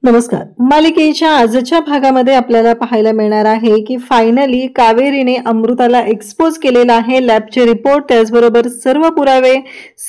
नमस्कार. मालिकेच्या आजच्या भागामध्ये आपल्याला पाहायला मिळणार आहे की फायनली कावेरीने अमृताला एक्सपोज केलेला आहे. लॅबचे रिपोर्ट त्याचबरोबर सर्व पुरावे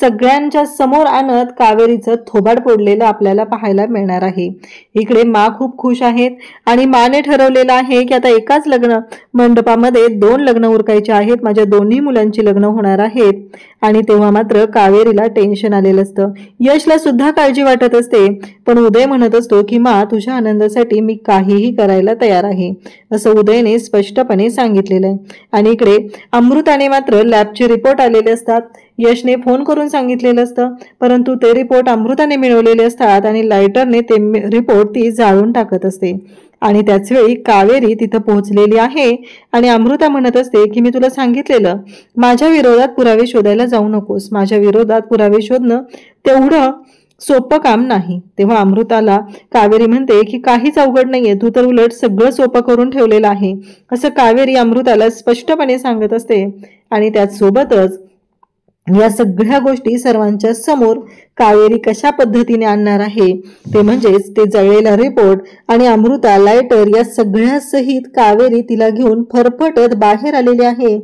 सगळ्यांच्या समोर आणत कावेरीचं थोबाड फोडलेलं आपल्याला पाहायला मिळणार आहे. इकडे मा खूप खुश आहेत आणि माने ठरवलेलं आहे की आता एकाच लग्न मंडपामध्ये 2 लग्न उरकायचे आहेत. माझ्या दोन्ही मुलांची लग्न होणार आहेत. आणि तेव्हा मात्र कावेरीला टेन्शन आलेलं असतं. यशला सुद्धा काळजी वाटत असते, पण उदय म्हणत असतो की मा तुझ्या आनंदासाठी मी काहीही करायला तयार आहे, असं उदयने स्पष्टपणे सांगितलेलं आहे. आणि इकडे अमृताने मात्र लॅबचे रिपोर्ट आलेले असतात. यशने फोन करून सांगितलेलं असतं, परंतु ते रिपोर्ट अमृताने मिळवलेले असतात आणि लायटरने ते रिपोर्ट ती जाळून टाकत असते. आणि त्याच वेळी कावेरी तिथं पोहोचलेली आहे आणि अमृता म्हणत असते की मी तुला सांगितलेलं माझ्या विरोधात पुरावे शोधायला जाऊ नकोस. माझ्या विरोधात पुरावे शोधणं तेवढं सोपं काम नाही. तेव्हा अमृताला कावेरी म्हणते की काहीच अवघड नाहीये, तू तर उलट सगळं सोपं करून ठेवलेलं आहे, असं कावेरी अमृताला स्पष्टपणे सांगत असते. आणि त्याचसोबतच या सगळ्या गोष्टी सर्वांच्या समोर कावेरी कशा पद्धतीने आणणार आहे ते म्हणजेच ते जळलेला रिपोर्ट आणि अमृता लायटर या सगळ्या सहित कावेरी तिला घेऊन फरफटत बाहेर आलेली आहे.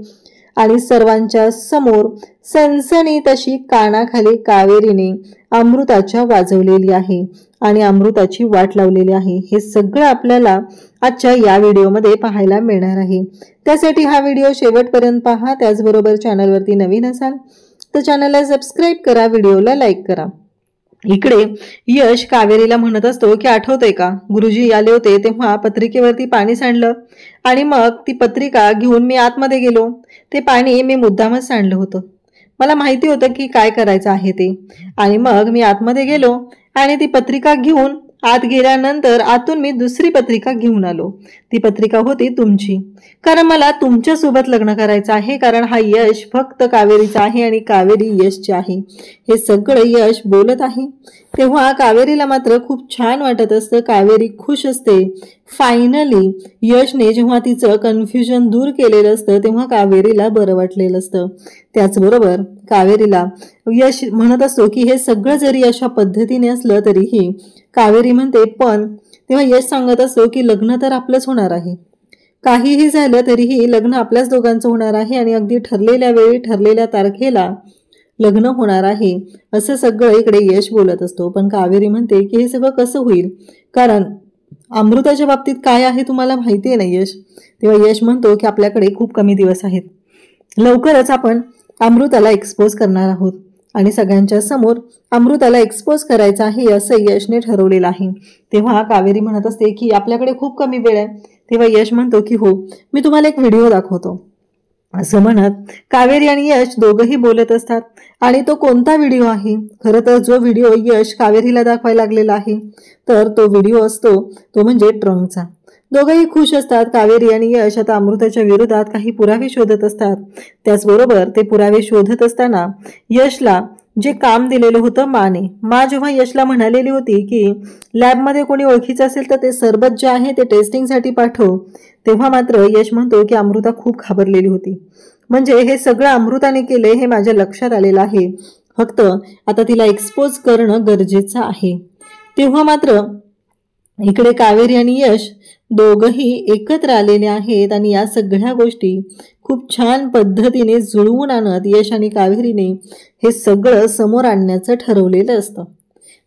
आणि सर्वांच्या समोर सनसनी तशी कानाखाली कावेरीने अमृताच्या वाजवलेली आहे आणि अमृताची वाट लावलेली आहे. हे सगळं आपल्याला आजच्या या व्हिडिओमध्ये पाहायला मिळणार आहे. त्यासाठी हा व्हिडिओ शेवटपर्यंत पहा. त्याचबरोबर चॅनलवरती नवीन असाल तर चॅनलला सबस्क्राईब करा, व्हिडिओला लाईक करा. इकडे यश कावेरीला म्हणत असतो की आठवतंय का, गुरुजी आले होते तेव्हा पत्रिकेवरती पाणी सांडलं आणि मग ती पत्रिका घेऊन मी आतमध्ये गेलो. ते पाणी मी मुद्दामच सांडलं होतं, मला माहिती होतं की काय करायचं आहे ते. आणि मग मी आतमध्ये गेलो आणि ती पत्रिका घेऊन आत गेल्यानंतर आतून मी दुसरी पत्रिका घेऊन आलो. ती पत्रिका होती तुमची, कारण मला तुमच्या सोबत लग्न करायचं आहे. कारण हा यश फक्त कावेरीचा आहे आणि कावेरी यशची आहे, हे सगळं यश बोलत आहे. तेव्हा कावेरीला मात्र खूप छान वाटत असतं, कावेरी खुश असते. फायनली यशने जेव्हा तिचं कन्फ्युजन दूर केलेलं असतं तेव्हा कावेरीला बरं वाटलेलं असतं. त्याचबरोबर कावेरीला यश म्हणत असतो की हे सगळं जरी अशा पद्धतीने असलं तरीही कावेरी म्हणते पण तेव्हा यश सांगत असतो की लग्न तर आपलंच होणार आहे, काहीही झालं तरीही लग्न आपल्याच दोघांचं होणार आहे आणि अगदी ठरलेल्या वेळी ठरलेल्या तारखेला लग्न होणार आहे, असं सगळं इकडे यश बोलत असतो. पण कावेरी म्हणते की हे सगळं कसं होईल, कारण अमृताच्या बाबतीत काय आहे तुम्हाला माहिती आहे ना यश. तेव्हा यश म्हणतो की आपल्याकडे खूप कमी दिवस आहेत, लवकरच आपण अमृताला एक्सपोज करणार आहोत आणि सगळ्यांच्या समोर अमृताला एक्सपोज करायचं आहे असं यशने ठरवलेलं आहे. तेव्हा कावेरी म्हणत असते की आपल्याकडे खूप कमी वेळ आहे. तेव्हा यश म्हणतो की हो, मी तुम्हाला एक व्हिडिओ दाखवतो, असं म्हणत कावेरी आणि यश दोघंही बोलत असतात. आणि तो कोणता व्हिडिओ आहे, खरं तर जो व्हिडिओ यश कावेरीला दाखवायला लागलेला आहे तर तो व्हिडिओ असतो तो म्हणजे ट्रंकचा. दोघंही खुश असतात. कावेरी आणि यश आता अमृताच्या विरोधात काही पुरावे शोधत असतात. त्याचबरोबर ते पुरावे शोधत असताना यशला जे काम दिलेलं होतं मा जेव्हा यशला म्हणालेली होती की लॅबमध्ये कोणी ओळखीचं असेल तर ते सरबत जे आहे ते टेस्टिंगसाठी पाठव, तेव्हा मात्र यश म्हणतो की अमृता खूप घाबरलेली होती. म्हणजे हे सगळं अमृताने केले हे माझ्या लक्षात आलेलं आहे, फक्त आता तिला एक्सपोज करणं गरजेचं आहे. तेव्हा मात्र इकडे कावेरी आणि यश दोघंही एकत्र आलेले आहेत आणि या सगळ्या गोष्टी खूप छान पद्धतीने जुळवून आणत यश आणि कावेरीने हे सगळं समोर आणण्याचं ठरवलेलं असतं.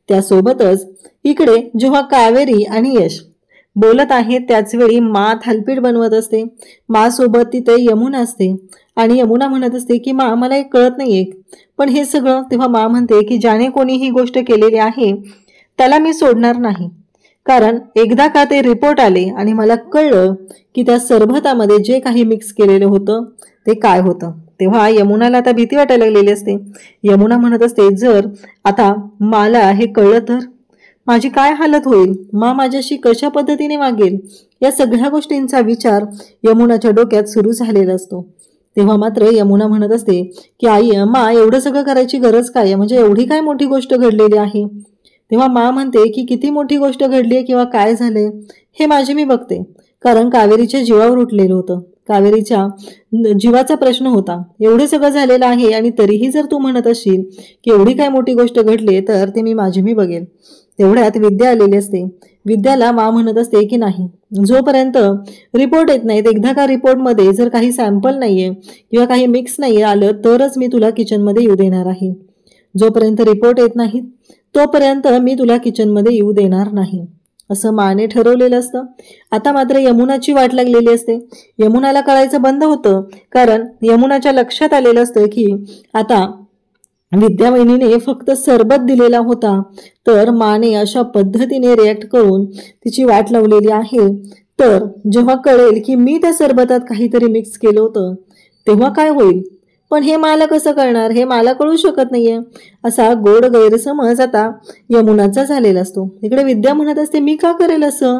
त्यासोबतच इकडे जेव्हा कावेरी आणि यश बोलत आहेत त्याचवेळी मा थालपीठ बनवत असते. मा सोबत तिथे यमुना असते आणि यमुना म्हणत असते की मा मला एक कळत नाहीये पण हे सगळं. तेव्हा मा म्हणते की ज्याने कोणी ही गोष्ट केलेली आहे त्याला मी सोडणार नाही, कारण एकदा का ते रिपोर्ट आले आणि मला कळलं की त्या सरबतामध्ये जे काही मिक्स केलेलं होतं ते काय होतं. तेव्हा यमुनाला आता भीती वाटायला लागलेली असते. यमुना म्हणत असते जर आता मला हे कळलं तर माझी काय हालत होईल, मा माझ्याशी कशा पद्धतीने वागेल, या सगळ्या गोष्टींचा विचार यमुनाच्या डोक्यात सुरू झालेला असतो. तेव्हा मात्र यमुना म्हणत असते की आई मा एवढं सगळं करायची गरज काय, म्हणजे एवढी काय मोठी गोष्ट घडलेली आहे. तेव्हा मा म्हणते की किती मोठी गोष्ट घडली किंवा काय झाले हे माझे मी बघते, कारण कावेरीच्या जीवावर उठलेलं होतं, कावेरीच्या जीवाचा प्रश्न होता. एवढे सगळं झालेलं आहे आणि तरीही जर तू म्हणत असशील की एवढी काय मोठी गोष्ट घडली तर ते मी माझी मी बघेल. तेवढ्यात विद्या आलेली असते विद्याला मा म्हणत असते की नाही, जोपर्यंत रिपोर्ट येत नाहीत, एकदा का रिपोर्टमध्ये जर काही सॅम्पल नाहीये किंवा काही मिक्स नाही आलं तरच मी तुला किचनमध्ये येऊ देणार आहे. जोपर्यंत रिपोर्ट येत नाहीत तोपर्यंत मी तुला किचनमध्ये येऊ देणार नाही, असं माने ठरवलेलं असतं. आता मात्र यमुनाची वाट लागलेली असते. यमुनाला कळायचं बंद होतं, कारण यमुनाच्या लक्षात आलेलं असतं की आता विद्या वहिनीने फक्त सरबत दिलेला होता, तर माने अशा पद्धतीने रिॲक्ट करून तिची वाट लावलेली आहे. तर जेव्हा कळेल की मी त्या सरबतात काहीतरी मिक्स केलं होतं तेव्हा काय होईल, पण हे मला कसं कळणार, हे मला कळू शकत नाहीये, असा गोड गैरसमज आता यमुनाचा झालेला असतो. इकडे विद्या म्हणत असते मी का करेल असं,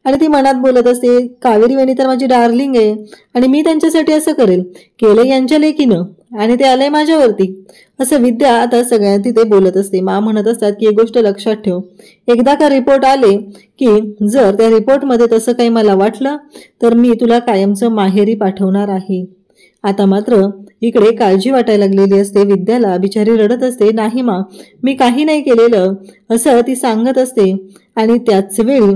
आणि ती मनात बोलत असते कावेरी वहिनी तर माझी डार्लिंग आहे आणि मी त्यांच्यासाठी असं करेल, केलं यांच्या लेकीनं आणि ते आलंय माझ्यावरती, असं विद्या आता सगळ्या तिथे बोलत असते. मा म्हणत असतात की एक गोष्ट लक्षात ठेव, एकदा का रिपोर्ट आले की जर त्या रिपोर्टमध्ये तसं काही मला वाटलं तर मी तुला कायमचं माहेरी पाठवणार आहे. आता मात्र इकडे काळजी वाटायला लागलेली असते विद्याला. बिचारी रडत असते, नाही मा, मी काही नाही केलेलं, असं ती सांगत असते. आणि त्याच वेळी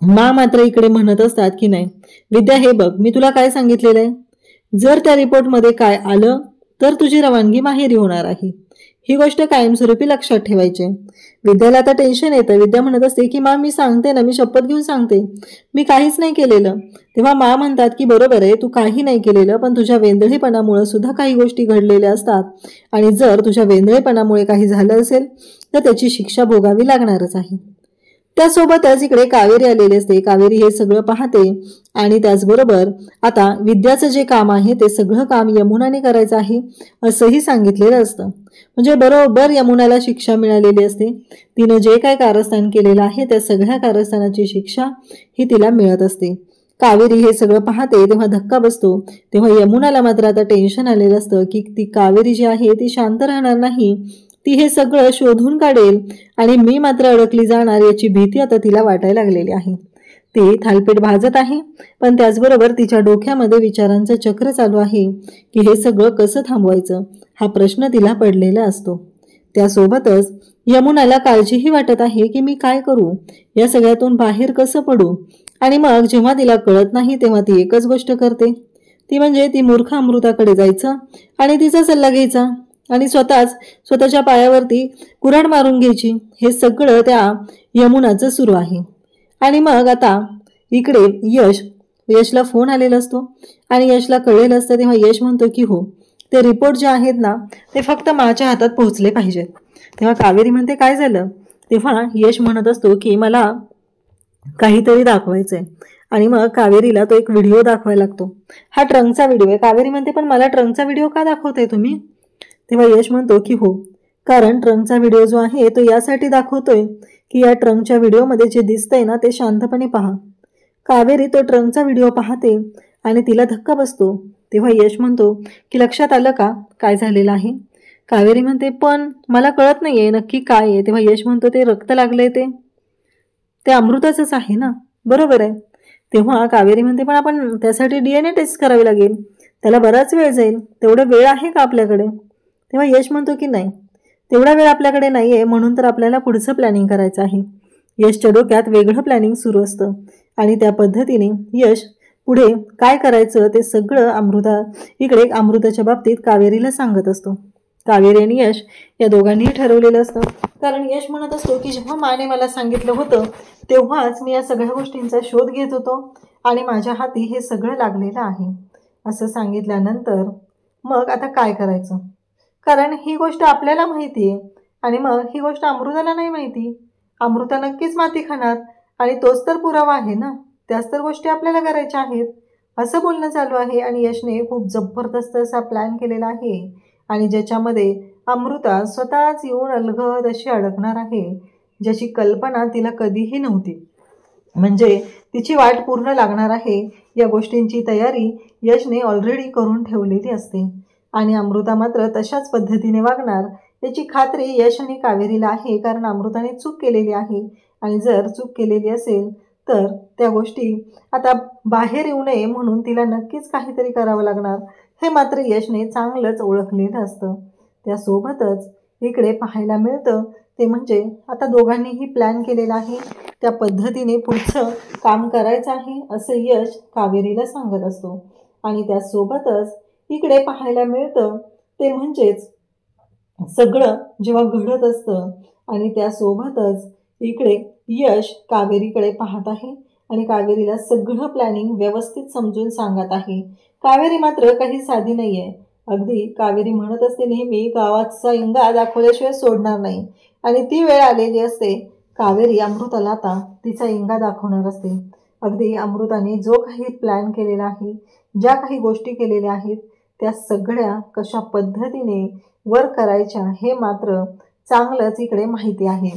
मा मात्र इकडे म्हणत असतात की नाही विद्या, हे बघ मी तुला काय सांगितलेलं आहे, जर त्या रिपोर्टमध्ये काय आलं तर तुझी रवानगी माहेरी होणार आहे, ही गोष्ट कायमस्वरूपी लक्षात ठेवायची. विद्याला आता टेन्शन येतं. विद्या म्हणत असते की मा, मी सांगते ना, मी शपथ घेऊन सांगते मी काहीच नाही केलेलं. तेव्हा मा म्हणतात की बरोबर आहे, तू काही नाही केलेलं, पण तुझ्या वेंधळेपणामुळे सुद्धा काही गोष्टी घडलेल्या असतात आणि जर तुझ्या वेंधळेपणामुळे काही झालं असेल तर त्याची शिक्षा भोगावी लागणारच आहे. त्यासोबतच इकडे कावेरी आलेली असते. कावेरी हे सगळं पाहते आणि त्याचबरोबर आता विद्याचं जे काम आहे ते सगळं काम यमुनाने करायचं आहे असंही सांगितलेलं असतं. म्हणजे बरोबर यमुनाला शिक्षा मिळालेली असते. तिनं जे काय कारस्थान केलेलं आहे त्या सगळ्या कारस्थानाची शिक्षा ही तिला मिळत असते. कावेरी हे सगळं पाहते तेव्हा धक्का बसतो. तेव्हा यमुनाला मात्र आता टेन्शन आलेलं असतं की ती कावेरी जी आहे ती शांत राहणार नाही, ती हे सगळं शोधून काढेल आणि मी मात्र अडकली जाणार याची भीती आता तिला वाटायला लागलेली आहे. ती थालपीठ भाजत आहे, पण त्याचबरोबर तिच्या डोक्यामध्ये विचारांचं चक्र चालू आहे की हे सगळं कसं थांबवायचं, हा प्रश्न तिला पडलेला असतो. त्यासोबतच यमुनाला काळजीही वाटत आहे की मी काय करू, या सगळ्यातून बाहेर कसं पडू. आणि मग जेव्हा तिला कळत नाही तेव्हा ती एकच गोष्ट करते, ती म्हणजे ती मूर्ख अमृताकडे जायचं आणि तिचा सल्ला घ्यायचा आणि स्वतःच्या पायावरती कुऱ्हाड मारून घ्यायची. हे सगळं त्या यमुनाचं सुरू आहे. आणि मग आता इकडे यशला फोन आलेला असतो आणि यशला कळलेलं असतं. तेव्हा यश म्हणतो की हो, ते रिपोर्ट जे आहेत ना ते फक्त माझ्या हातात पोहोचले पाहिजेत. तेव्हा कावेरी म्हणते काय झालं. तेव्हा यश म्हणत असतो की मला काहीतरी दाखवायचंय आणि मग कावेरीला तो एक व्हिडिओ दाखवायला लागतो. हा ट्रंकचा व्हिडिओ आहे. कावेरी म्हणते पण मला ट्रंकचा व्हिडिओ का दाखवताय तुम्ही. तेव्हा यश म्हणतो की हो, कारण ट्रंकचा व्हिडिओ जो आहे तो यासाठी दाखवतोय की या ट्रंकच्या व्हिडिओमध्ये जे दिसतंय ना ते शांतपणे पहा. कावेरी तो ट्रंकचा व्हिडिओ पाहते आणि तिला धक्का बसतो. तेव्हा यश म्हणतो की लक्षात आलं का काय झालेलं आहे. कावेरी म्हणते पण मला कळत नाहीये नक्की काय आहे. तेव्हा यश म्हणतो ते रक्त लागलंय ते अमृताचंच आहे ना. बरोबर आहे. तेव्हा कावेरी म्हणते पण आपण त्यासाठी DNA टेस्ट करावी लागेल, त्याला बराच वेळ जाईल, तेवढा वेळ आहे का आपल्याकडे. तेव्हा यश म्हणतो की नाही, तेवढा वेळ आपल्याकडे नाही आहे, म्हणून तर आपल्याला पुढचं प्लॅनिंग करायचं आहे. यशच्या डोक्यात वेगळं प्लॅनिंग सुरू असतं आणि त्या पद्धतीने यश पुढे काय करायचं ते सगळं अमृताच्या बाबतीत कावेरीला सांगत असतो. कावेरी आणि यश या दोघांनीही ठरवलेलं असतं, कारण यश म्हणत असतो की जेव्हा माने मला सांगितलं होतं तेव्हाच मी या सगळ्या गोष्टींचा शोध घेत होतो आणि माझ्या हाती हे सगळं लागलेलं आहे. असं सांगितल्यानंतर मग आता काय करायचं, कारण ही गोष्ट आपल्याला माहिती आहे आणि मग ही गोष्ट अमृताला नाही माहिती. अमृता नक्कीच माती खाणार आणि तोच तर पुरावा आहे ना, त्याच तर गोष्टी आपल्याला करायच्या आहेत, असं बोलणं चालू आहे. आणि यशने खूप जबरदस्त असा प्लॅन केलेला आहे आणि ज्याच्यामध्ये अमृता स्वतःच येऊन अलगद अशी अडकणार आहे, ज्याची कल्पना तिला कधीही नव्हती. म्हणजे तिची वाट पूर्ण लागणार आहे या गोष्टींची तयारी यशने ऑलरेडी करून ठेवलेली असते आणि अमृता मात्र तशाच पद्धतीने वागणार याची खात्री यश आणि कावेरीला आहे, कारण अमृताने चूक केलेली आहे आणि जर चूक केलेली असेल तर त्या गोष्टी आता बाहेर येऊ नये म्हणून तिला नक्कीच काहीतरी करावं लागणार, हे मात्र यशने चांगलंच ओळखलेलं असतं. त्यासोबतच इकडे पाहायला मिळतं ते म्हणजे आता दोघांनीही प्लॅन केलेला आहे, त्या पद्धतीने पुढचं काम करायचं आहे असं यश कावेरीला सांगत असतो. आणि त्यासोबतच इकडे पाहायला मिळतं ते म्हणजेच सगळं जेव्हा घडत असतं आणि त्यासोबतच इकडे यश कावेरीकडे पाहत आहे आणि कावेरीला सगळं प्लॅनिंग व्यवस्थित समजून सांगत आहे. कावेरी मात्र काही साधी नाही आहे. अगदी कावेरी म्हणत असते नेहमी गावाचा इंगा दाखवल्याशिवाय सोडणार नाही. आणि ती वेळ आलेली असते. कावेरी अमृताला आता तिचा इंगा दाखवणार असते. अगदी अमृताने जो काही प्लॅन केलेला आहे, ज्या काही गोष्टी केलेल्या आहेत, त्या सगळ्या कशा पद्धतीने वर्क करायच्या हे मात्र चांगलंच इकडे माहिती आहे.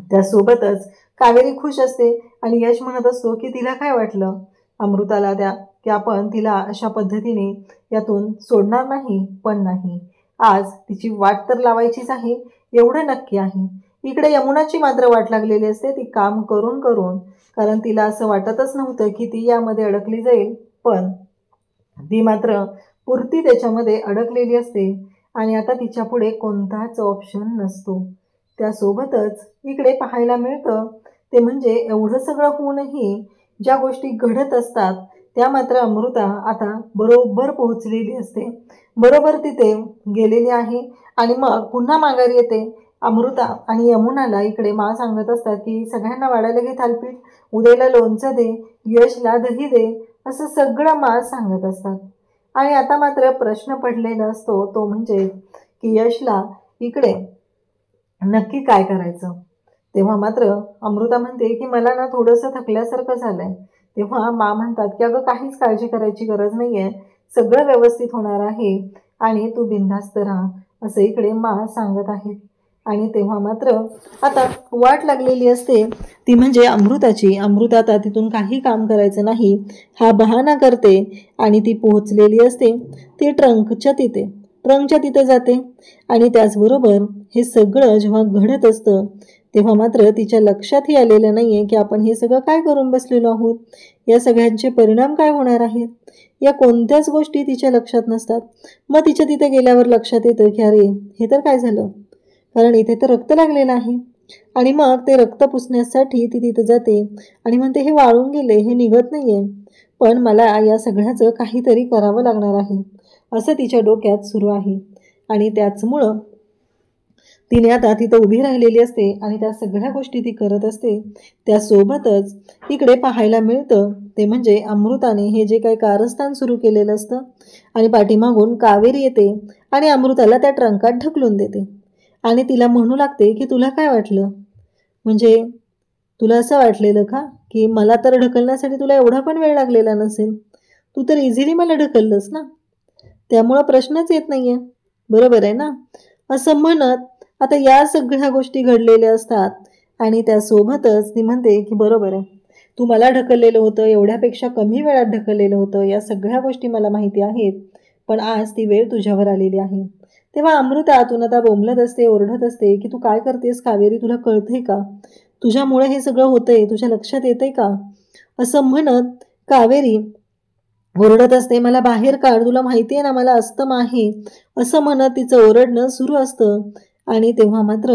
त्यासोबतच कावेरी खुश असते आणि यश म्हणत असतो की तिला काय वाटलं अमृताला त्या की आपण तिला अशा पद्धतीने यातून सोडणार नाही. पण नाही, आज तिची वाट तर लावायचीच आहे, एवढं नक्की आहे. इकडे यमुनाची मात्र वाट लागलेली असते, ती काम करून करून, कारण तिला असं वाटतच नव्हतं की ती यामध्ये अडकली जाईल, पण ती मात्र पुरती त्याच्यामध्ये अडकलेली असते आणि आता तिच्या पुढे कोणताच ऑप्शन नसतो. त्यासोबतच इकडे पाहायला मिळतं ते म्हणजे एवढं सगळं होऊनही ज्या गोष्टी घडत असतात त्या मात्र अमृता आता बरोबर पोहोचलेली असते, बरोबर तिथे गेलेली आहे. आणि मग पुन्हा माघारी येते. अमृता आणि यमुनाला इकडे मा सांगत असतात की सगळ्यांना वाढायला घे थालपीठ, उदयला लोणचं दे, यशला दही दे, असं सगळं मा सांगत असतात. आणि आता मात्र प्रश्न पडलेला असतो तो म्हणजे की यशला इकडे नक्की काय करायचं. तेव्हा मात्र अमृता म्हणते की मला ना थोडंसं थकल्यासारखं झालंय. तेव्हा मा म्हणतात की अगं काहीच काळजी करायची गरज नाही आहे, सगळं व्यवस्थित होणार आहे आणि तू बिनधास्त राहा, असं इकडे मा सांगत आहेत. आणि तेव्हा मात्र आता वाट लागलेली असते ती म्हणजे अमृताची. अमृता आता तिथून काही काम करायचं नाही हा बहाणा करते आणि ती पोहोचलेली असते ती ट्रंकच्या तिथे जाते. आणि त्याचबरोबर हे सगळं जेव्हा घडत असतं तेव्हा मात्र तिच्या लक्षातही आलेलं नाही आहे की आपण हे सगळं काय करून बसलेलो आहोत, या सगळ्यांचे परिणाम काय होणार आहेत, या कोणत्याच गोष्टी तिच्या लक्षात नसतात. मग तिच्या तिथे गेल्यावर लक्षात येतं की अरे हे तर काय झालं, कारण इथे तर रक्त लागलेलं आहे. आणि मग ते रक्त पुसण्यासाठी ती तिथे जाते आणि म्हणते हे वाळून गेले, हे निघत नाही आहे, पण मला या सगळ्याचं काहीतरी करावं लागणार आहे, असं तिच्या डोक्यात सुरू आहे. आणि त्याचमुळं तिने आता तिथं उभी राहिलेली असते आणि त्या सगळ्या गोष्टी ती करत असते. त्यासोबतच इकडे पाहायला मिळतं ते म्हणजे अमृताने हे जे काही कारस्थान सुरू केलेलं असतं आणि पाठीमागून कावेरी येते आणि अमृताला त्या ट्रंकात ढकलून देते आणि तिला म्हणू लागते की तुला काय वाटलं, म्हणजे तुला असं वाटलेलं का की मला तर ढकलण्यासाठी तुला एवढा पण वेळ लागलेला नसेल, तू तर इझिली मला ढकललंस ना, त्यामुळं प्रश्नच येत नाहीये, बरोबर आहे ना, असं म्हणत आता या सगळ्या गोष्टी घडलेल्या असतात. आणि त्यासोबतच ती म्हणते की बरोबर आहे, तू मला ढकललेलं होतं, एवढ्यापेक्षा कमी वेळात ढकललेलं होतं, या सगळ्या गोष्टी मला माहिती आहेत, पण आज ती वेळ तुझ्यावर आलेली आहे. तेव्हा अमृता आतून आता बोंबलत असते, ओरडत असते की तू काय करतेस कावेरी, तुला कळतंय का, तुझ्यामुळे हे सगळं होतंय, तुझ्या लक्षात येतंय का, असं म्हणत कावेरी ओरडत असते, मला बाहेर काढ, तुला माहिती आहे ना मला अस्थमा आहे, असं म्हणत तिचं ओरडणं सुरू असतं. आणि तेव्हा मात्र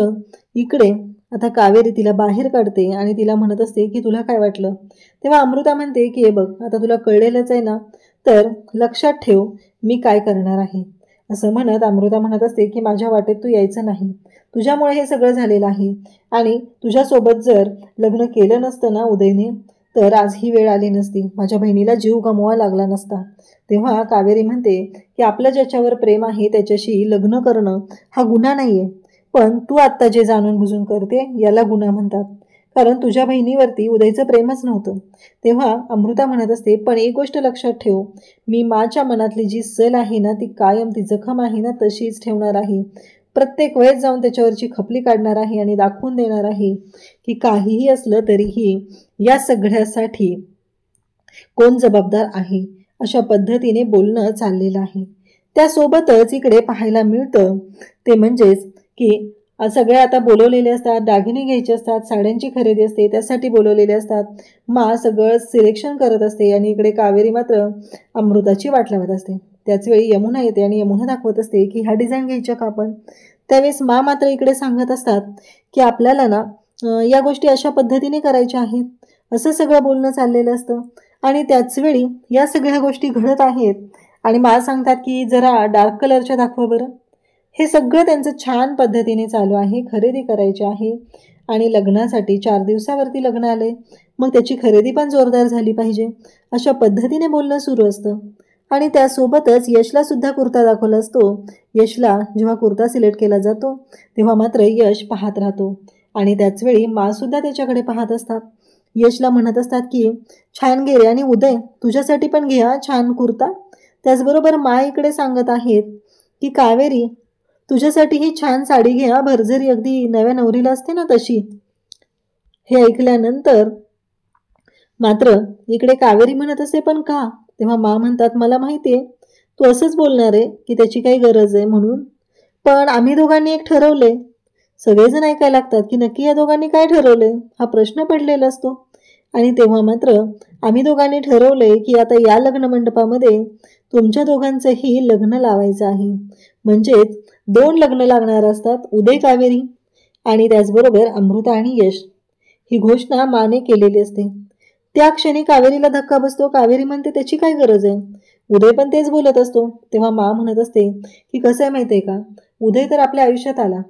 इकडे आता कावेरी तिला बाहेर काढते आणि तिला म्हणत असते की तुला काय वाटलं. तेव्हा अमृता म्हणते की हे बघ आता तुला कळलेलंच आहे ना, तर लक्षात ठेव मी काय करणार आहे, असं म्हणत अमृता म्हणत असते की माझ्या वाटेत तू यायचं नाही, तुझ्यामुळे हे सगळं झालेलं आहे आणि तुझ्यासोबत जर लग्न केलं नसतं ना उदयने तर आज ही वेळ आली नसती, माझ्या बहिणीला जीव गमवावा लागला नसता. तेव्हा कावेरी म्हणते की आपलं ज्याच्यावर प्रेम आहे त्याच्याशी लग्न करणं हा गुन्हा नाही आहे, पण तू आत्ता जे जाणून बुजून करते याला गुन्हा म्हणतात, कारण तुझ्या बहिणीवरती उदयचं प्रेमच नव्हतं. तेव्हा अमृता म्हणत असते पण एक गोष्ट लक्षात ठेव, मी माच्या मनातली जी सल आहे ना ती कायम, ती जखम आहे ना तशीच ठेवणार आहे, प्रत्येक वेळेस जाऊन त्याच्यावरची खपली काढणार आहे आणि दाखवून देणार आहे की काहीही असलं तरीही या सगळ्यासाठी कोण जबाबदार आहे, अशा पद्धतीने बोलणं चाललेलं आहे. त्यासोबतच इकडे पाहायला मिळतं ते म्हणजेच की सगळे आता बोलवलेले असतात, दागिने घ्यायचे असतात, साड्यांची खरेदी असते, त्यासाठी बोलवलेले असतात. मा सगळं सिलेक्शन करत असते आणि इकडे कावेरी मात्र अमृताची वाट लावत असते. त्याचवेळी यमुना येते आणि यमुना दाखवत असते की ह्या डिझाईन घ्यायच्या का आपण. त्यावेळेस मा मात्र इकडे सांगत असतात की आपल्याला ना या गोष्टी अशा पद्धतीने करायच्या आहेत, असं सगळं बोलणं चाललेलं असतं. आणि त्याच वेळी या सगळ्या गोष्टी घडत आहेत आणि मा सांगतात की जरा डार्क कलरच्या दाखवा बरं. हे सगळं त्यांचं छान पद्धतीने चालू आहे. खरेदी करायची आहे आणि लग्नासाठी 4 दिवसावरती लग्न आले, मग त्याची खरेदी पण जोरदार झाली पाहिजे, अशा पद्धतीने बोलणं सुरू असतं. आणि त्यासोबतच यशला सुद्धा कुर्ता दाखवला असतो. यशला जेव्हा कुर्ता सिलेक्ट केला जातो तेव्हा मात्र यश पाहत राहतो आणि त्याचवेळी मा सुद्धा त्याच्याकडे पाहत असतात. यशला म्हणत असतात की छान घे रे, आणि उदय तुझ्यासाठी पण घे हा छान कुर्ता. त्याचबरोबर मा इकडे सांगत आहेत की कावेरी तुझ्यासाठी ही छान साडी घे हा, भरजरी अगदी नव्या नवरीला असते ना तशी. हे ऐकल्यानंतर मात्र इकडे कावेरी म्हणत असे पण का? तेव्हा मा म्हणतात मला माहिती आहे तू असंच बोलणार आहे की त्याची काही गरज आहे म्हणून, पण आम्ही दोघांनी एक ठरवले. सगळेजण ऐकायला लागतात की नक्की या दोघांनी काय ठरवले, हा प्रश्न पडलेला असतो. आणि तेव्हा मात्र आम्ही दोघांनी ठरवले की आता या लग्न मंडपामध्ये तुमच्या दोघांचंही लग्न लावायचं आहे. म्हणजेच 2 लग्न लागणार असतात, उदय कावेरी आणि त्याचबरोबर अमृता आणि यश. ही घोषणा माने केलेली असते. त्या क्षणी कावेरीला धक्का बसतो. कावेरी म्हणते त्याची काय गरज आहे. उदय पण तेच बोलत असतो. तेव्हा मा म्हणत असते की कसं आहे माहिती आहे का, उदय तर आपल्या आयुष्यात आला,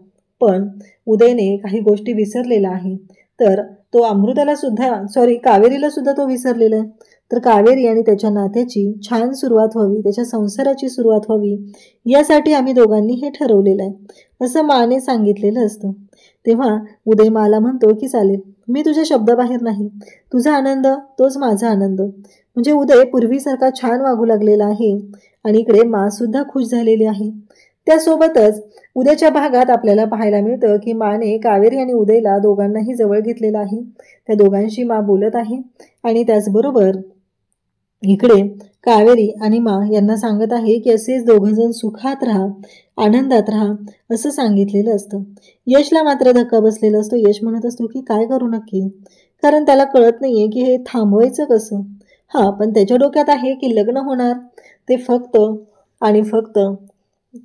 पण उदयने काही गोष्टी विसरलेला आहे. तर तो अमृताला सुद्धा कावेरीला सुद्धा तो विसरलेला आहे. तर कावेरी आणि त्याच्या नात्याची छान सुरुवात व्हावी, त्याच्या संसाराची सुरुवात व्हावी, यासाठी आम्ही दोघांनी हे ठरवलेलं आहे, असं माने सांगितलेलं असतं. तेव्हा उदय माला म्हणतो की चालेल, मी तुझ्या शब्दाबाहेर नाही, तुझा आनंद तोच माझा आनंद. म्हणजे उदय पूर्वीसारखा छान वागू लागलेला आहे आणि इकडे मा सुद्धा खुश झालेली आहे. त्यासोबतच उद्याच्या भागात आपल्याला पाहायला मिळतं की माने कावेरी आणि उदयला दोघांनाही जवळ घेतलेलं आहे. त्या दोघांशी मा बोलत आहे आणि त्याचबरोबर इकडे कावेरी आणि मा यांना सांगत आहे की असेच दोघंजण सुखात राहा, आनंदात राहा, असं सांगितलेलं असतं. यशला मात्र धक्का बसलेला असतो. यश म्हणत असतो की काय करू नक्की, कारण त्याला कळत नाहीये की हे थांबवायचं कसं. पण त्याच्या डोक्यात आहे की लग्न होणार ते फक्त आणि फक्त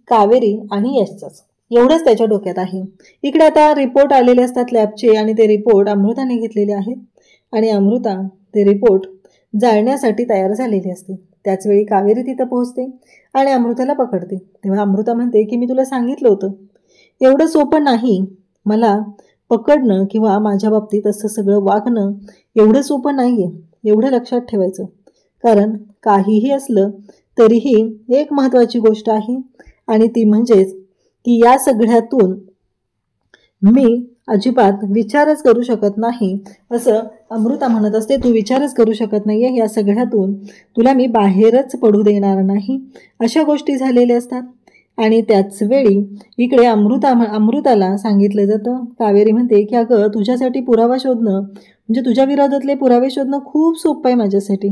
कावेरी आणि यशचंच, एवढंच त्याच्या डोक्यात आहे. इकडे आता रिपोर्ट आलेले असतात लॅबचे आणि ते रिपोर्ट अमृताने घेतलेले आहेत आणि अमृता ते रिपोर्ट जाळण्यासाठी तयार झालेली असते. त्याचवेळी कावेरी तिथं पोहोचते आणि अमृताला पकडते. तेव्हा अमृता म्हणते की मी तुला सांगितलं होतं, एवढं सोपं नाही मला पकडणं किंवा माझ्या बाबतीत असं सगळं वागणं, एवढं सोपं नाही आहे, एवढं लक्षात ठेवायचं. कारण काहीही असलं तरीही एक महत्त्वाची गोष्ट आहे आणि ती म्हणजेच की या सगळ्यातून मी अजिबात विचारच करू शकत नाही, असं अमृता म्हणत असते. तू विचारच करू शकत नाही आहे, या सगळ्यातून तुला मी बाहेरच पडू देणार नाही, अशा गोष्टी झालेल्या असतात. आणि त्याच वेळी इकडे अमृताला सांगितलं जातं, कावेरी म्हणते की अगं तुझ्यासाठी पुरावा शोधणं म्हणजे तुझ्या विरोधातले पुरावे शोधणं खूप सोपं आहे माझ्यासाठी,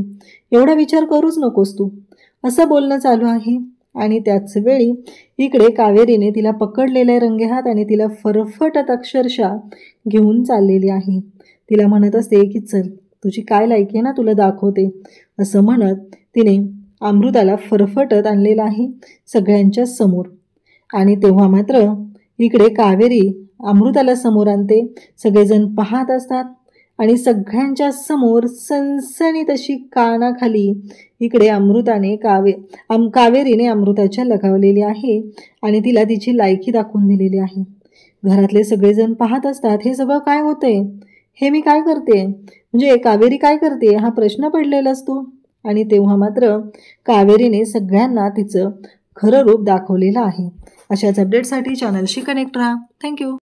एवढा विचार करूच नकोस तू, असं बोलणं चालू आहे. आणि त्याच वेळी इकडे कावेरीने तिला पकडलेले रंगेहात आणि तिला फरफटत अक्षरशः घेऊन चाललेली आहे. तिला म्हणत असते की चल तुझी काय लायकी आहे ना, तुला दाखवते, असं म्हणत तिने अमृताला फरफटत आणलेलं आहे सगळ्यांच्या समोर. आणि तेव्हा मात्र इकडे कावेरी अमृताला समोर आणते. सगळेजण पाहत असतात आणि सगळ्यांच्या समोर सनसनीत अशी कानाखाली इकडे कावेरीने अमृताच्या लगावलेली आहे आणि तिला तिची लायकी दाखवून दिलेली आहे. घरातले सगळेजण पाहत असतात, हे सगळं काय होतंय, हे मी काय करते, म्हणजे कावेरी काय करते, हा प्रश्न पडलेला असतो. आणि तेव्हा मात्र कावेरीने सगळ्यांना तिचं खरं रूप दाखवलेलं आहे. अशाच अपडेटसाठी चॅनलशी कनेक्ट राहा. थँक्यू.